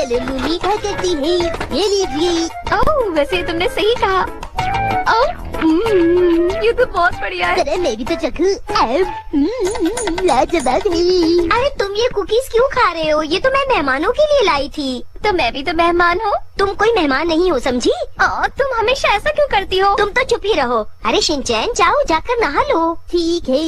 चलो मम्मी क्या करती है, ये लीजिए। ओह, वैसे तुमने सही कहा। ओह, ये तो बहुत बढ़िया है। जरा मैं भी तो चखूं। लाजवाब है। अरे तुम ये कुकीज क्यों खा रहे हो? ये तो मैं मेहमानों के लिए लाई थी। तो मैं भी तो मेहमान हूँ। तुम कोई मेहमान नहीं हो, समझी? तुम हमेशा ऐसा क्यों करती हो? तुम तो चुप ही रहो। अरे शिनचैन, जाओ जाकर नहा लो। ठीक है।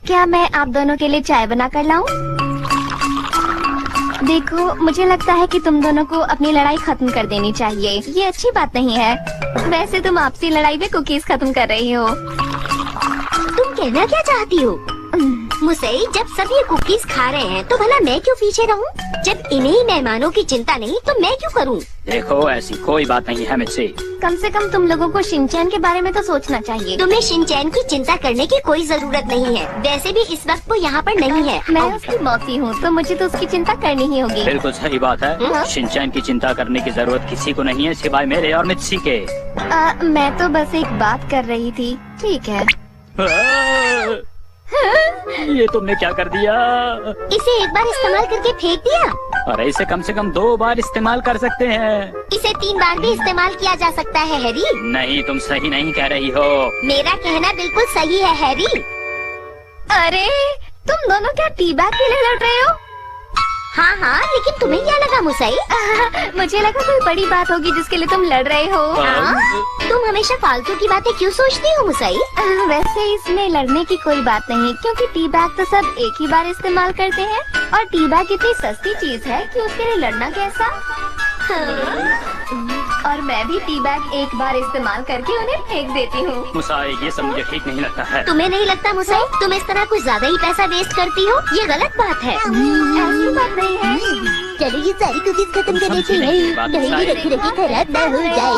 क्या मैं आप दोनों के लिए चाय बना कर लाऊं? देखो, मुझे लगता है कि तुम दोनों को अपनी लड़ाई खत्म कर देनी चाहिए। ये अच्छी बात नहीं है। वैसे तुम आपसी लड़ाई में कुकीज खत्म कर रही हो। तुम कहना क्या चाहती हो? मुसई, जब सब ये कुकीज खा रहे हैं तो भला मैं क्यों पीछे रहूं? जब इन्हें ही मेहमानों की चिंता नहीं तो मैं क्यों करूं? देखो, ऐसी कोई बात नहीं है मुझसे। कम से कम तुम लोगों को शिनचैन के बारे में तो सोचना चाहिए। तुम्हें शिनचैन की चिंता करने की कोई जरूरत नहीं है। वैसे भी इस वक्त वो यहाँ पर नहीं है। मैं उसकी मौसी हूँ, तो मुझे तो उसकी चिंता करनी ही होगी। बिल्कुल सही बात है। शिनचैन की चिंता करने की जरूरत किसी को नहीं है सिवाय मेरे और मित्सी के। मैं तो बस एक बात कर रही थी। ठीक है। ये तुमने क्या कर दिया? इसे एक बार इस्तेमाल करके फेंक दिया। अरे इसे कम से कम 2 बार इस्तेमाल कर सकते हैं। इसे 3 बार भी इस्तेमाल किया जा सकता है, हैरी। नहीं, तुम सही नहीं कह रही हो। मेरा कहना बिल्कुल सही है, हैरी। अरे, तुम दोनों क्या टी बैग के लिए लड़ रहे हो? हाँ हाँ, लेकिन तुम्हें क्या लगा मुसई? मुझे लगा कोई बड़ी बात होगी जिसके लिए तुम लड़ रहे हो। हाँ? तुम हमेशा फालतू की बातें क्यों सोचती हो मुसई? वैसे इसमें लड़ने की कोई बात नहीं, क्योंकि टी बैग तो सब एक ही बार इस्तेमाल करते हैं और टी बैग इतनी सस्ती चीज है कि उसके लिए लड़ना कैसा। और मैं भी टी बैग एक बार इस्तेमाल करके उन्हें फेंक देती हूँ। मुसाई, ये सब मुझे ठीक नहीं लगता है। तुम्हें नहीं लगता मुसई? तुम इस तरह कुछ ज्यादा ही पैसा वेस्ट करती हो। ये गलत बात है। ऐसी बात नहीं है। चलो ये सारी कुकीज खत्म कर देते हैं, कहीं रखी रखी खराब ना हो जाए।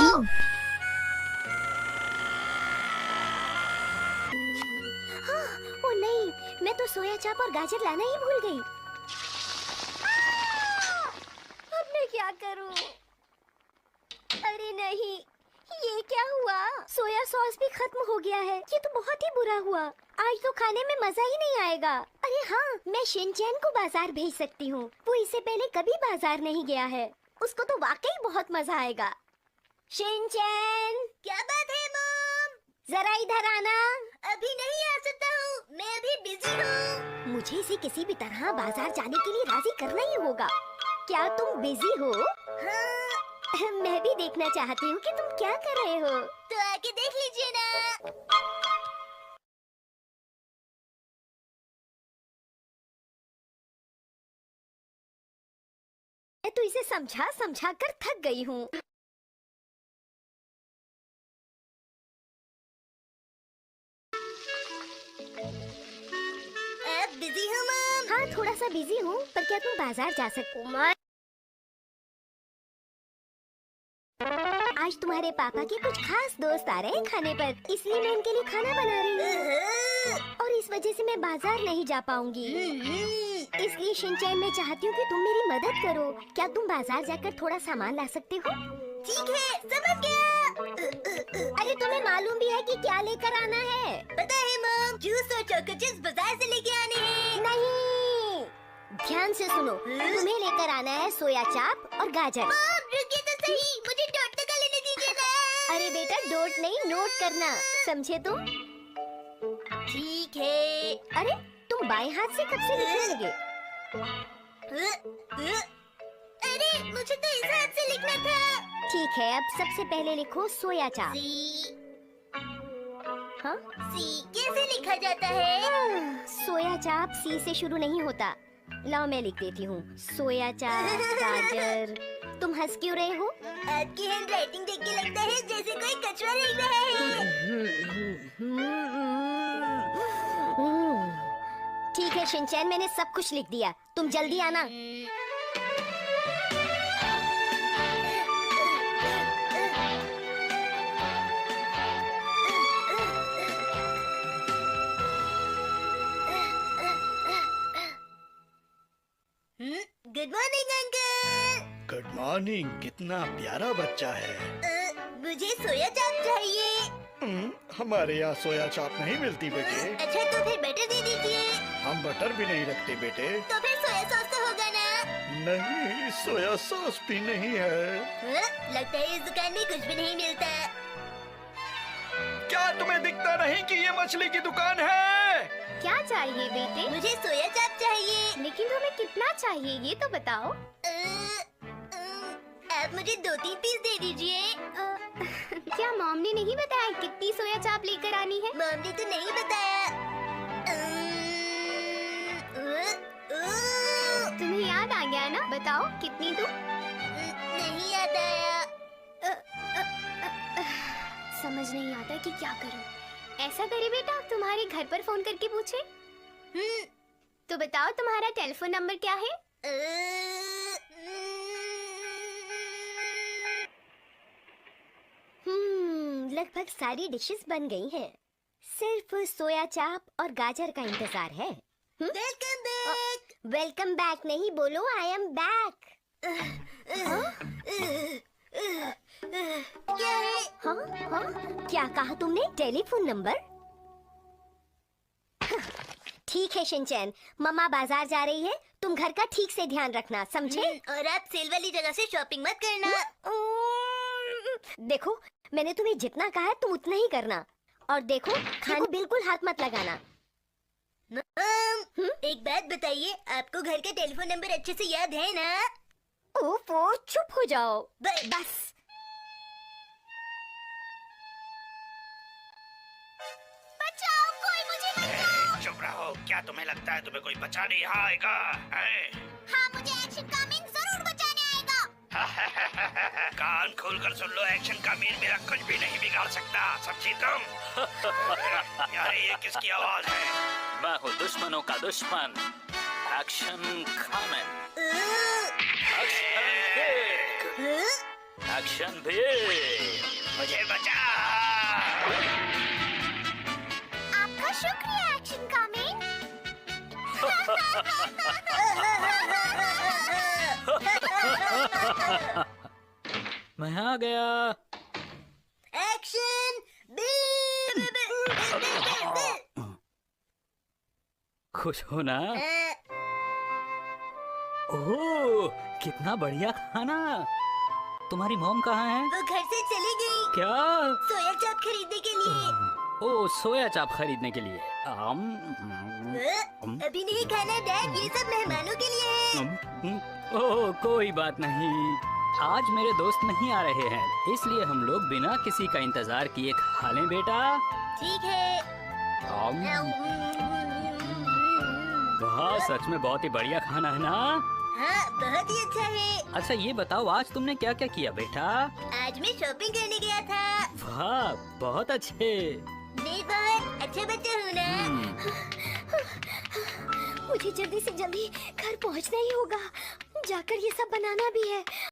ओ नहीं, मैं तो सोया चाप और गाजर लाना ही भूल गई। अब मैं क्या करूं? अरे नहीं, ये क्या हुआ? सोया सॉस भी खत्म हो गया है। ये तो बहुत ही बुरा हुआ। आज तो खाने में मजा ही नहीं आएगा। अरे हाँ, मैं शिनचैन को बाजार भेज सकती हूँ। वो इससे पहले कभी बाजार नहीं गया है। उसको तो वाकई बहुत मजा आएगा। शिनचैन, क्या बात है मॉम? जरा इधर आना। अभी नहीं आ सकता हूँ, मैं अभी बिजी हूँ। मुझे इसे किसी भी तरह बाजार जाने के लिए राजी करना ही होगा। क्या तुम बिजी हो? हाँ, मैं भी देखना चाहती हूँ कि तुम क्या कर रहे हो। तो आके देख लीजिए ना। मैं तो इसे समझा समझा कर थक गई हूँ। बिजी हूँ मैम। हाँ, थोड़ा सा बिजी हूँ, पर क्या तुम बाजार जा सकते हो? आज तुम्हारे पापा के कुछ खास दोस्त आ रहे हैं खाने पर, इसलिए मैं उनके लिए खाना बना रही हूँ। और इस वजह से मैं बाजार नहीं जा पाऊंगी। इसलिए शिनचैन, मैं चाहती हूँ कि तुम मेरी मदद करो। क्या तुम बाजार जाकर थोड़ा सामान ला सकते हो? ठीक है, समझ गया। अरे तुम्हें मालूम भी है कि क्या लेकर आना है? पता है मॉम, जूस और चोको चिप्स बाजार से लेके आने हैं। नहीं, ध्यान से सुनो। तुम्हें लेकर आना है सोया चाप और गाजर। मॉम रुकिए तो सही, मुझे नोट तो कर लेने दीजिए ना। अरे बेटा, नोट नहीं, नोट करना, समझे तुम? ठीक है। अरे तुम बाएं हाथ से कब से लिखने लगे? अरे मुझे तो इस हाथ से लिखना था। ठीक है, अब सबसे पहले लिखो सोया चाप। हाँ? सी कैसे लिखा जाता है? सोया चाप सी से शुरू नहीं होता। लाओ मैं लिख देती हूँ। सोया चाप, गाजर। तुम हंस क्यों रहे हो? आपकी हैंड राइटिंग देख के लगता है जैसे कोई कछुआ लिख रहा है। ठीक है शिनचैन, मैंने सब कुछ लिख दिया। तुम जल्दी आना। Good morning uncle. Good morning. कितना प्यारा बच्चा है। मुझे सोया चाप चाहिए। हमारे यहाँ सोया चाप नहीं मिलती बेटे। अच्छा तो फिर बटर दे दीजिए। हम बटर भी नहीं रखते बेटे। तो फिर सोया सॉस तो होगा ना? नहीं, सोया सॉस भी नहीं है। लगता है इस दुकान में कुछ भी नहीं मिलता। क्या तुम्हें दिखता नहीं कि ये मछली की दुकान है? क्या चाहिए बेटे? मुझे सोया चाप चाहिए। लेकिन तुम्हें कितना चाहिए ये तो बताओ। आप मुझे 2-3 पीस दे दीजिए। क्या मॉम ने नहीं बताया कितनी सोया चाप लेकर आनी है? मॉम ने तो नहीं बताया। तुम्हें याद आ गया ना? बताओ कितनी दूं? नहीं याद आया। समझ नहीं आता कि क्या करूं। ऐसा करे बेटा, तुम्हारे घर पर फोन करके पूछे। तो बताओ तुम्हारा टेलीफोन नंबर क्या है? लगभग सारी डिशेस बन गई हैं। सिर्फ सोया चाप और गाजर का इंतजार है। Welcome back. वेलकम बैक नहीं, बोलो आई एम बैक। क्या है? हाँ? क्या कहा तुमने? Telephone number? ठीक है शिनचैन, मम्मा बाजार जा रही है, तुम घर का ठीक से ध्यान रखना, समझे? और आप सेल वाली जगह से शॉपिंग मत करना। देखो, मैंने तुम्हें जितना कहा है तुम उतना ही करना। और देखो, खाने को बिल्कुल हाथ मत लगाना। एक बात बताइए, आपको घर का टेलीफोन नंबर अच्छे से याद है ना? ओफो, चुप हो जाओ। बस। बचाओ, कोई मुझे बचाओ। चुप रहो। क्या तुम्हें लगता है तुम्हें कोई बचाने यहाँ आएगा? हाँ, मुझे एक्शन का मीन जरूर बचाने आएगा। कान खोलकर सुन लो, एक्शन का मीन मेरा कुछ भी नहीं बिगाड़ सकता, समझी तुम? अरे ये किसकी आवाज है? मैं हूँ दुश्मनों का दुश्मन, एक्शन खामेन। एक्शन भी। मुझे बचा। आपका शुक्रिया एक्शन का मीन। मैं आ गया। एक्शन खुश हो ना? ओह, कितना बढ़िया खाना। तुम्हारी मॉम कहाँ है? वो घर से चली गई। क्या? सोया चाप खरीदने के लिए। ओ, सोया चाप खरीदने के लिए। अभी नहीं खाना डैड, ये सब मेहमानों के लिए है। ओह, कोई बात नहीं। आज मेरे दोस्त नहीं आ रहे हैं, इसलिए हम लोग बिना किसी का इंतजार किए खा लें बेटा। ठीक है। वाह, सच में बहुत ही बढ़िया खाना है ना? हाँ, बहुत ही अच्छा है। अच्छा ये बताओ, आज तुमने क्या क्या किया बेटा? आज मैं शॉपिंग करने गया था। वाह, बहुत अच्छे। मैं बहुत अच्छा बच्चा हूँ ना? मुझे जल्दी से जल्दी घर पहुँचना ही होगा। जाकर ये सब बनाना भी है।